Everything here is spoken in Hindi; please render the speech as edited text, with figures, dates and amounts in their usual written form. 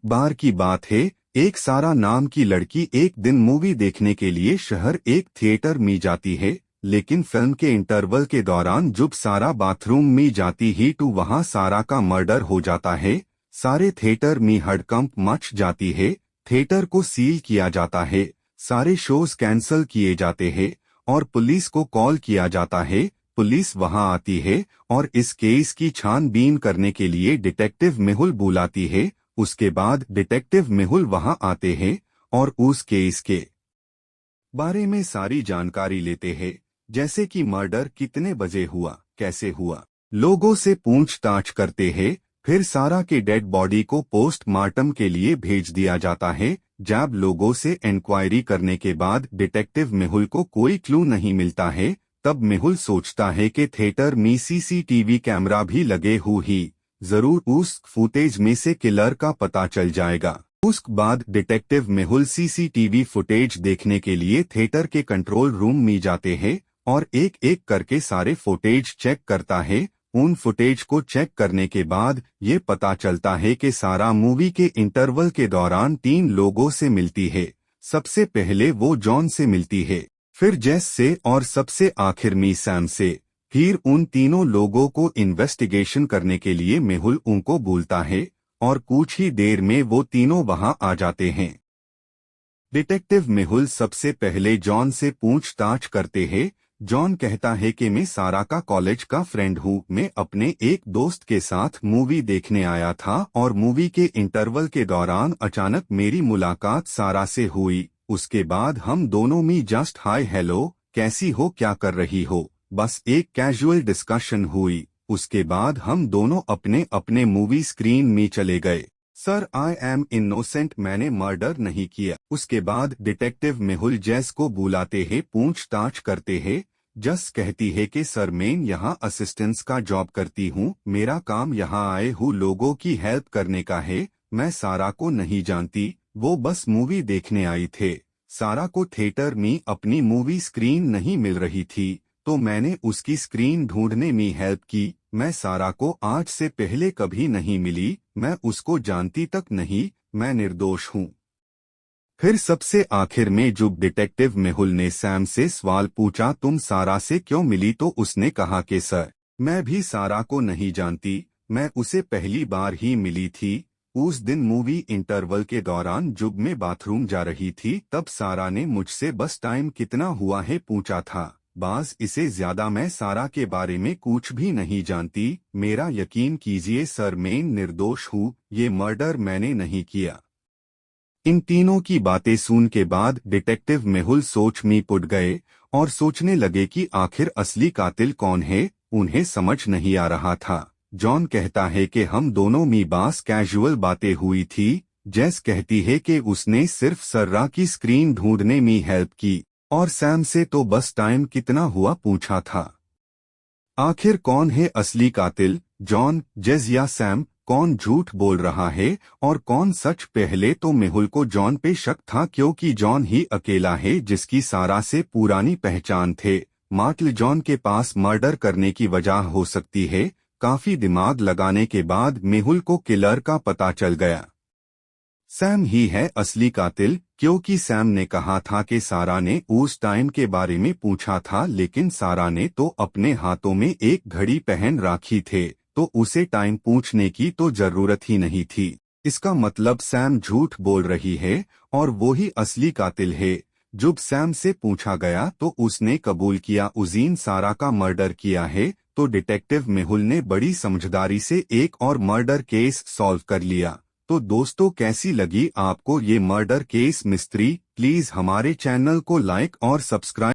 बार की बात है, एक सारा नाम की लड़की एक दिन मूवी देखने के लिए शहर एक थिएटर में जाती है, लेकिन फिल्म के इंटरवल के दौरान जब सारा बाथरूम में जाती ही तो वहां सारा का मर्डर हो जाता है। सारे थिएटर में हड़कंप मच जाती है, थिएटर को सील किया जाता है, सारे शोज कैंसिल किए जाते हैं और पुलिस को कॉल किया जाता है। पुलिस वहां आती है और इस केस की छानबीन करने के लिए डिटेक्टिव मेहुल बुलाती है। उसके बाद डिटेक्टिव मेहुल वहां आते हैं और उस केस के बारे में सारी जानकारी लेते हैं, जैसे कि मर्डर कितने बजे हुआ, कैसे हुआ, लोगों से पूछताछ करते हैं। फिर सारा के डेड बॉडी को पोस्टमार्टम के लिए भेज दिया जाता है। जब लोगों से इंक्वायरी करने के बाद डिटेक्टिव मेहुल को कोई क्लू नहीं मिलता है, तब मेहुल सोचता है कि थिएटर में सीसीटीवी कैमरा भी लगे हुए ही जरूर उस फुटेज में से किलर का पता चल जाएगा। उसके बाद डिटेक्टिव मेहुल सीसीटीवी फुटेज देखने के लिए थिएटर के कंट्रोल रूम में जाते हैं और एक एक करके सारे फुटेज चेक करता है। उन फुटेज को चेक करने के बाद ये पता चलता है कि सारा मूवी के इंटरवल के दौरान 3 लोगों से मिलती है। सबसे पहले वो जॉन से मिलती है, फिर जेस से और सबसे आखिर में सैम से। फिर उन तीनों लोगों को इन्वेस्टिगेशन करने के लिए मेहुल उनको बोलता है और कुछ ही देर में वो तीनों वहां आ जाते हैं। डिटेक्टिव मेहुल सबसे पहले जॉन से पूछताछ करते हैं। जॉन कहता है कि मैं सारा का कॉलेज का फ्रेंड हूँ। मैं अपने एक दोस्त के साथ मूवी देखने आया था और मूवी के इंटरवल के दौरान अचानक मेरी मुलाकात सारा से हुई। उसके बाद हम दोनों में जस्ट हाय हेलो, कैसी हो, क्या कर रही हो, बस एक कैजुअल डिस्कशन हुई। उसके बाद हम दोनों अपने अपने मूवी स्क्रीन में चले गए। सर आई एम इनोसेंट, मैंने मर्डर नहीं किया। उसके बाद डिटेक्टिव मेहुल जेस को बुलाते हैं, पूछताछ करते हैं। जस कहती है कि सर मैं यहाँ असिस्टेंस का जॉब करती हूँ, मेरा काम यहाँ आए हुए लोगों की हेल्प करने का है। मैं सारा को नहीं जानती, वो बस मूवी देखने आई थे। सारा को थिएटर में अपनी मूवी स्क्रीन नहीं मिल रही थी, तो मैंने उसकी स्क्रीन ढूंढने में हेल्प की। मैं सारा को आज से पहले कभी नहीं मिली, मैं उसको जानती तक नहीं, मैं निर्दोष हूँ। फिर सबसे आखिर में जब डिटेक्टिव मेहुल ने सैम से सवाल पूछा, तुम सारा से क्यों मिली, तो उसने कहा कि सर मैं भी सारा को नहीं जानती, मैं उसे पहली बार ही मिली थी। उस दिन मूवी इंटरवल के दौरान जब मैं बाथरूम जा रही थी, तब सारा ने मुझसे बस टाइम कितना हुआ है पूछा था। बस इससे ज्यादा मैं सारा के बारे में कुछ भी नहीं जानती। मेरा यकीन कीजिए सर, मैं निर्दोष हूँ, ये मर्डर मैंने नहीं किया। इन तीनों की बातें सुन के बाद डिटेक्टिव मेहुल सोच में पड़ गए और सोचने लगे कि आखिर असली कातिल कौन है। उन्हें समझ नहीं आ रहा था। जॉन कहता है कि हम दोनों में बस कैजुअल बातें हुई थी। जेस कहती है कि उसने सिर्फ सर्रा की स्क्रीन ढूंढने में हेल्प की और सैम से तो बस टाइम कितना हुआ पूछा था। आखिर कौन है असली कातिल, जॉन, जेस या सैम? कौन झूठ बोल रहा है और कौन सच? पहले तो मेहुल को जॉन पे शक था, क्योंकि जॉन ही अकेला है जिसकी सारा से पुरानी पहचान थे। मार्टल जॉन के पास मर्डर करने की वजह हो सकती है। काफी दिमाग लगाने के बाद मेहुल को किलर का पता चल गया। सैम ही है असली कातिल, क्योंकि सैम ने कहा था कि सारा ने उस टाइम के बारे में पूछा था, लेकिन सारा ने तो अपने हाथों में एक घड़ी पहन रखी थे, तो उसे टाइम पूछने की तो जरूरत ही नहीं थी। इसका मतलब सैम झूठ बोल रही है और वो ही असली कातिल है। जब सैम से पूछा गया तो उसने कबूल किया उजीन सारा का मर्डर किया है। तो डिटेक्टिव मेहुल ने बड़ी समझदारी से एक और मर्डर केस सॉल्व कर लिया। तो दोस्तों, कैसी लगी आपको ये मर्डर केस मिस्ट्री? प्लीज हमारे चैनल को लाइक और सब्सक्राइब